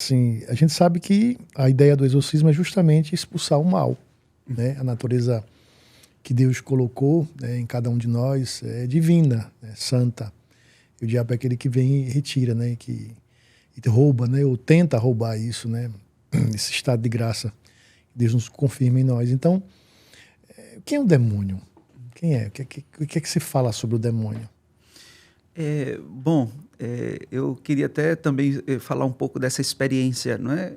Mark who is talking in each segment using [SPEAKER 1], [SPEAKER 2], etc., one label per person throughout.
[SPEAKER 1] Sim, a gente sabe que a ideia do exorcismo é justamente expulsar o mal, né? A natureza que Deus colocou, né, em cada um de nós é divina, é santa. E o diabo é aquele que vem e retira, né? E rouba, né? Ou tenta roubar isso, né? Esse estado de graça que Deus nos confirma em nós. Então, quem é o demônio? Quem é? O que é que se fala sobre o demônio?
[SPEAKER 2] Bom, eu queria até também falar um pouco dessa experiência, não é?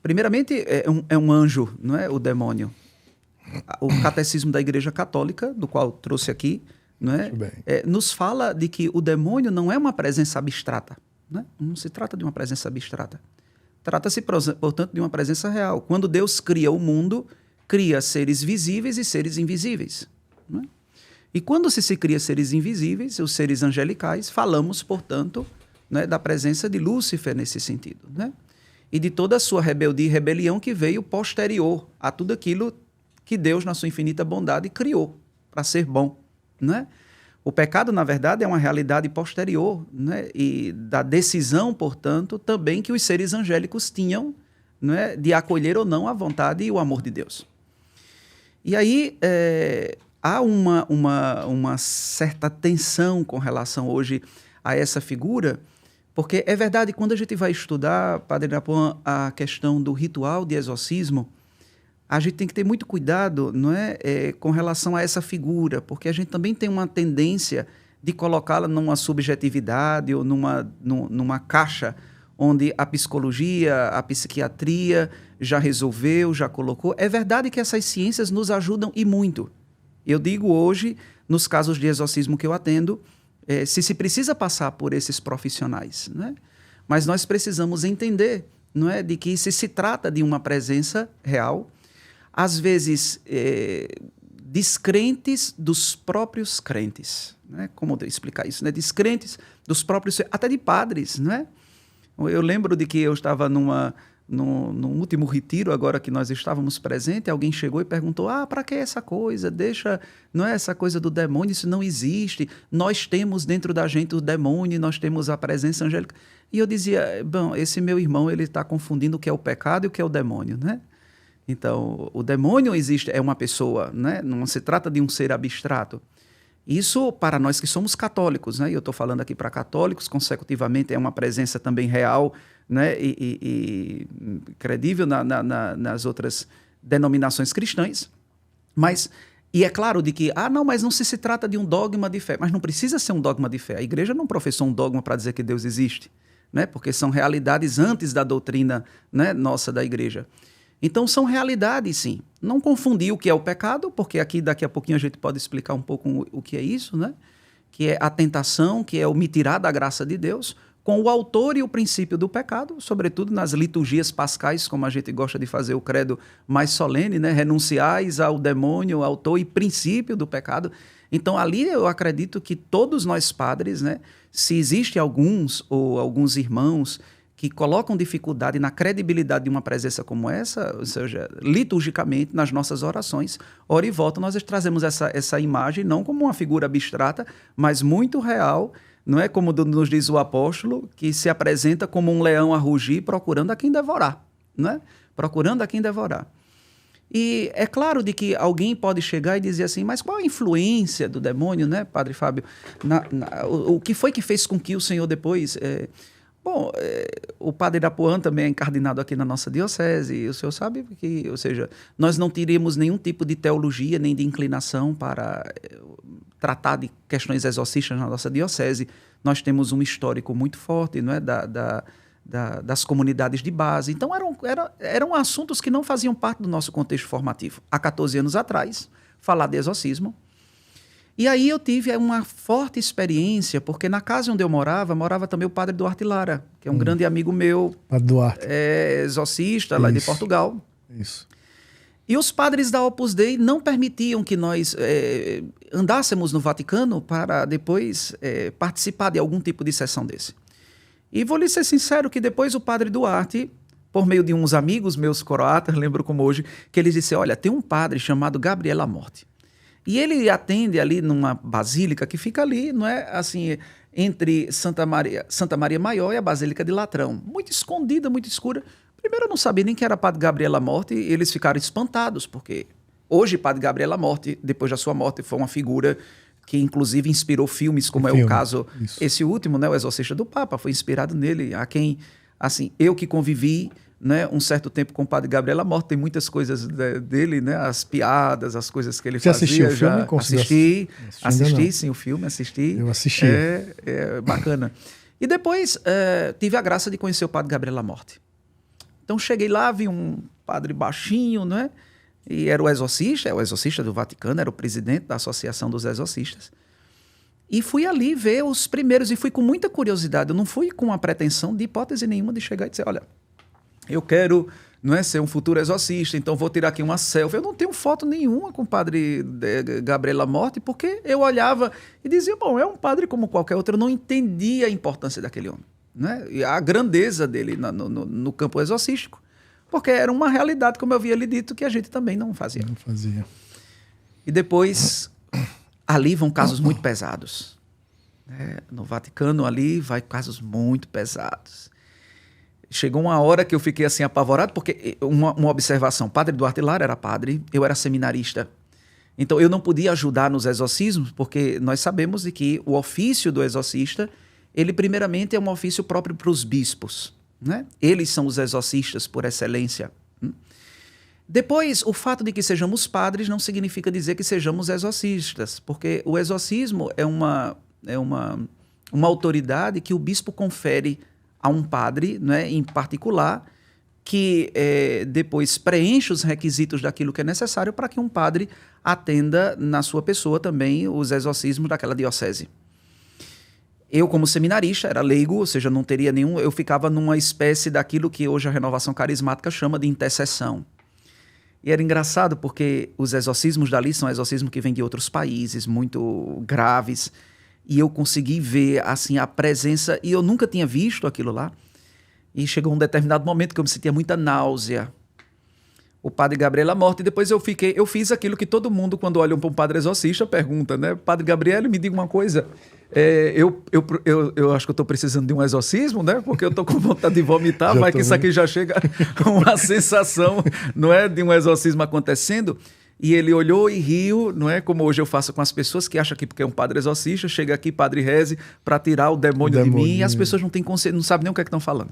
[SPEAKER 2] Primeiramente, é um anjo, não é? O demônio. O catecismo da Igreja Católica, do qual trouxe aqui, não é?
[SPEAKER 1] Muito bem.
[SPEAKER 2] Nos fala de que o demônio não é uma presença abstrata, não é? Não se trata de uma presença abstrata. Trata-se, portanto, de uma presença real. Quando Deus cria o mundo, cria seres visíveis e seres invisíveis, não é? E quando se cria seres invisíveis, os seres angelicais, falamos, portanto, né, da presença de Lúcifer nesse sentido, né? E de toda a sua rebeldia e rebelião que veio posterior a tudo aquilo que Deus, na sua infinita bondade, criou para ser bom, né? O pecado, na verdade, é uma realidade posterior, né? E da decisão, portanto, também que os seres angélicos tinham, né, de acolher ou não a vontade e o amor de Deus. E aí há uma certa tensão com relação hoje a essa figura, porque é verdade, quando a gente vai estudar, Padre Napuan, a questão do ritual de exorcismo, a gente tem que ter muito cuidado, não é, com relação a essa figura, porque a gente também tem uma tendência de colocá-la numa subjetividade ou numa caixa onde a psicologia, a psiquiatria já resolveu, já colocou. É verdade que essas ciências nos ajudam e muito. Eu digo hoje, nos casos de exorcismo que eu atendo, se precisa passar por esses profissionais, né? Mas nós precisamos entender, não é, de que se trata de uma presença real, às vezes descrentes dos próprios crentes, né? Como explicar isso, né? Descrentes dos próprios, até de padres, não é? Eu lembro de que eu estava no último retiro, agora que nós estávamos presentes, alguém chegou e perguntou: para que essa coisa? Deixa, não é essa coisa do demônio, isso não existe. Nós temos dentro da gente o demônio, nós temos a presença angélica. E eu dizia: bom, esse meu irmão, ele está confundindo o que é o pecado e o que é o demônio, né? Então, o demônio existe, é uma pessoa, né? Não se trata de um ser abstrato. Isso para nós que somos católicos, né? E eu estou falando aqui para católicos, consecutivamente é uma presença também real, né? E credível nas outras denominações cristãs. Mas, e é claro de que, não, mas não se trata de um dogma de fé. Mas não precisa ser um dogma de fé. A igreja não professou um dogma para dizer que Deus existe, né? Porque são realidades antes da doutrina, né, nossa da igreja. Então são realidades, sim. Não confundir o que é o pecado, porque aqui daqui a pouquinho a gente pode explicar um pouco o que é isso, né? Que é a tentação, que é o me tirar da graça de Deus, com o autor e o princípio do pecado, sobretudo nas liturgias pascais, como a gente gosta de fazer o credo mais solene, né? Renunciais ao demônio, autor e princípio do pecado. Então ali eu acredito que todos nós padres, né? Se existe alguns ou alguns irmãos que colocam dificuldade na credibilidade de uma presença como essa, ou seja, liturgicamente, nas nossas orações, ora e volta, nós trazemos essa imagem, não como uma figura abstrata, mas muito real, não é como nos diz o apóstolo, que se apresenta como um leão a rugir, procurando a quem devorar, não é? Procurando a quem devorar. E é claro de que alguém pode chegar e dizer assim, mas qual a influência do demônio, né, Padre Fábio? O que foi que fez com que o Senhor depois... Bom, o Padre Napuan também é encardinado aqui na nossa diocese, e o senhor sabe que, ou seja, nós não teríamos nenhum tipo de teologia nem de inclinação para tratar de questões exorcistas na nossa diocese. Nós temos um histórico muito forte, não é, das comunidades de base. Então eram assuntos que não faziam parte do nosso contexto formativo. Há 14 anos atrás, falar de exorcismo. E aí eu tive uma forte experiência, porque na casa onde eu morava também o Padre Duarte Lara, que é um grande amigo meu,
[SPEAKER 1] Padre Duarte.
[SPEAKER 2] Exorcista, lá de Portugal.
[SPEAKER 1] Isso.
[SPEAKER 2] E os padres da Opus Dei não permitiam que nós andássemos no Vaticano para depois participar de algum tipo de sessão desse. E vou lhe ser sincero que depois o Padre Duarte, por meio de uns amigos meus croatas, lembro como hoje, que eles disseram: olha, tem um padre chamado Gabriel Amorti. E ele atende ali numa basílica que fica ali, não é assim, entre Santa Maria Maior e a Basílica de Latrão. Muito escondida, muito escura. Primeiro eu não sabia nem que era Padre Gabriel Amorth, e eles ficaram espantados, porque hoje Padre Gabriel Amorth, depois da sua morte, foi uma figura que inclusive inspirou filmes, como o caso, esse último, né, O Exorcista do Papa, foi inspirado nele, a quem, assim, eu que convivi, né, um certo tempo com o Padre Gabriel Amorth, tem muitas coisas dele, né, as piadas, as coisas que ele fazia.
[SPEAKER 1] Você assistiu o filme?
[SPEAKER 2] Assisti, sim, o filme, assisti.
[SPEAKER 1] Eu assisti.
[SPEAKER 2] É bacana. E depois tive a graça de conhecer o Padre Gabriel Amorth. Então cheguei lá, vi um padre baixinho, né? E era o exorcista do Vaticano, era o presidente da Associação dos Exorcistas. E fui ali ver os primeiros, e fui com muita curiosidade. Eu não fui com a pretensão de hipótese nenhuma de chegar e dizer, olha, eu quero, não é, ser um futuro exorcista, então vou tirar aqui uma selfie. Eu não tenho foto nenhuma com o Padre Gabriel Amorth, porque eu olhava e dizia, bom, é um padre como qualquer outro. Eu não entendia a importância daquele homem, né? E a grandeza dele no campo exorcístico. Porque era uma realidade, como eu havia lhe dito, que a gente também não fazia.
[SPEAKER 1] Não fazia.
[SPEAKER 2] E depois, ali vão casos muito pesados. No Vaticano, ali, vai casos muito pesados. Chegou uma hora que eu fiquei assim apavorado, porque uma observação, Padre Duarte Lara era padre, eu era seminarista. Então eu não podia ajudar nos exorcismos, porque nós sabemos de que o ofício do exorcista, ele primeiramente é um ofício próprio para os bispos, né? Eles são os exorcistas por excelência. Depois, o fato de que sejamos padres não significa dizer que sejamos exorcistas, porque o exorcismo é uma autoridade que o bispo confere a um padre, né, em particular, que depois preenche os requisitos daquilo que é necessário para que um padre atenda na sua pessoa também os exorcismos daquela diocese. Eu, como seminarista, era leigo, ou seja, não teria nenhum... Eu ficava numa espécie daquilo que hoje a renovação carismática chama de intercessão. E era engraçado porque os exorcismos dali são exorcismos que vêm de outros países, muito graves, e eu consegui ver assim, a presença, e eu nunca tinha visto aquilo lá, e chegou um determinado momento que eu me sentia muita náusea. O Padre Gabriel Amorth, e depois eu fiz aquilo que todo mundo, quando olha para um padre exorcista, pergunta, né? Padre Gabriel, me diga uma coisa, eu acho que eu estou precisando de um exorcismo, né? Porque eu estou com vontade de vomitar, vai que isso aqui já chega uma sensação, não é, de um exorcismo acontecendo. E ele olhou e riu, não é? Como hoje eu faço com as pessoas que acham que porque é um padre exorcista, chega aqui, padre reze, para tirar o demônio de mim, e as pessoas não têm consciência, não sabem nem o que é que estão falando.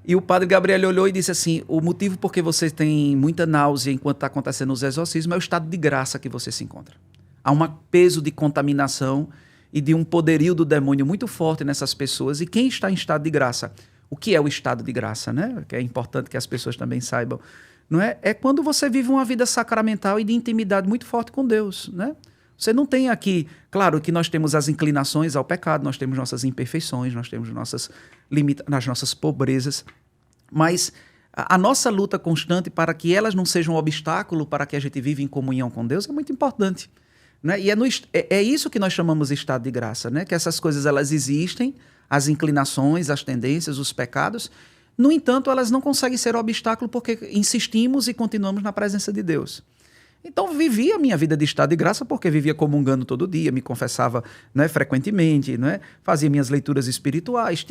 [SPEAKER 2] E o Padre Gabriel olhou e disse assim, o motivo porque você tem muita náusea enquanto está acontecendo os exorcismos é o estado de graça que você se encontra. Há um peso de contaminação e de um poderio do demônio muito forte nessas pessoas. E quem está em estado de graça? O que é o estado de graça, né? Que é importante que as pessoas também saibam. Não é? É quando você vive uma vida sacramental e de intimidade muito forte com Deus, né? Você não tem aqui... Claro que nós temos as inclinações ao pecado, nós temos nossas imperfeições, nós temos nas nossas pobrezas, mas a nossa luta constante para que elas não sejam um obstáculo para que a gente viva em comunhão com Deus é muito importante, né? E é isso que nós chamamos de estado de graça, né? Que essas coisas elas existem, as inclinações, as tendências, os pecados. No entanto, elas não conseguem ser obstáculo porque insistimos e continuamos na presença de Deus. Então, vivia a minha vida de estado de graça porque vivia comungando todo dia, me confessava, né, frequentemente, né, fazia minhas leituras espirituais,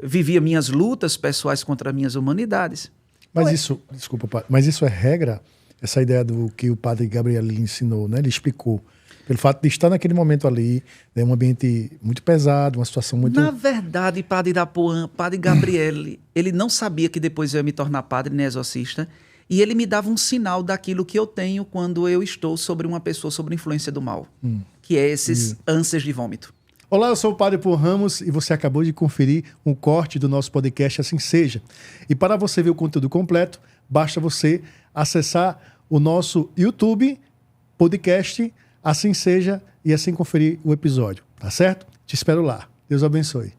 [SPEAKER 2] vivia minhas lutas pessoais contra minhas humanidades.
[SPEAKER 1] Mas isso, desculpa, padre, mas isso é regra? Essa ideia do que o padre Gabriel lhe ensinou, né? Ele explicou. Pelo fato de estar naquele momento ali, né, um ambiente muito pesado, uma situação muito...
[SPEAKER 2] Na verdade, Padre Irapuã, Padre Gabriel, ele não sabia que depois eu ia me tornar padre, nem exorcista, e ele me dava um sinal daquilo que eu tenho quando eu estou sobre uma pessoa sob influência do mal, que é esses ânsias de vômito.
[SPEAKER 1] Olá, eu sou o Padre Paul Ramos e você acabou de conferir um corte do nosso podcast Assim Seja. E para você ver o conteúdo completo, basta você acessar o nosso YouTube, podcast Assim Seja, e assim conferir o episódio, tá certo? Te espero lá. Deus abençoe.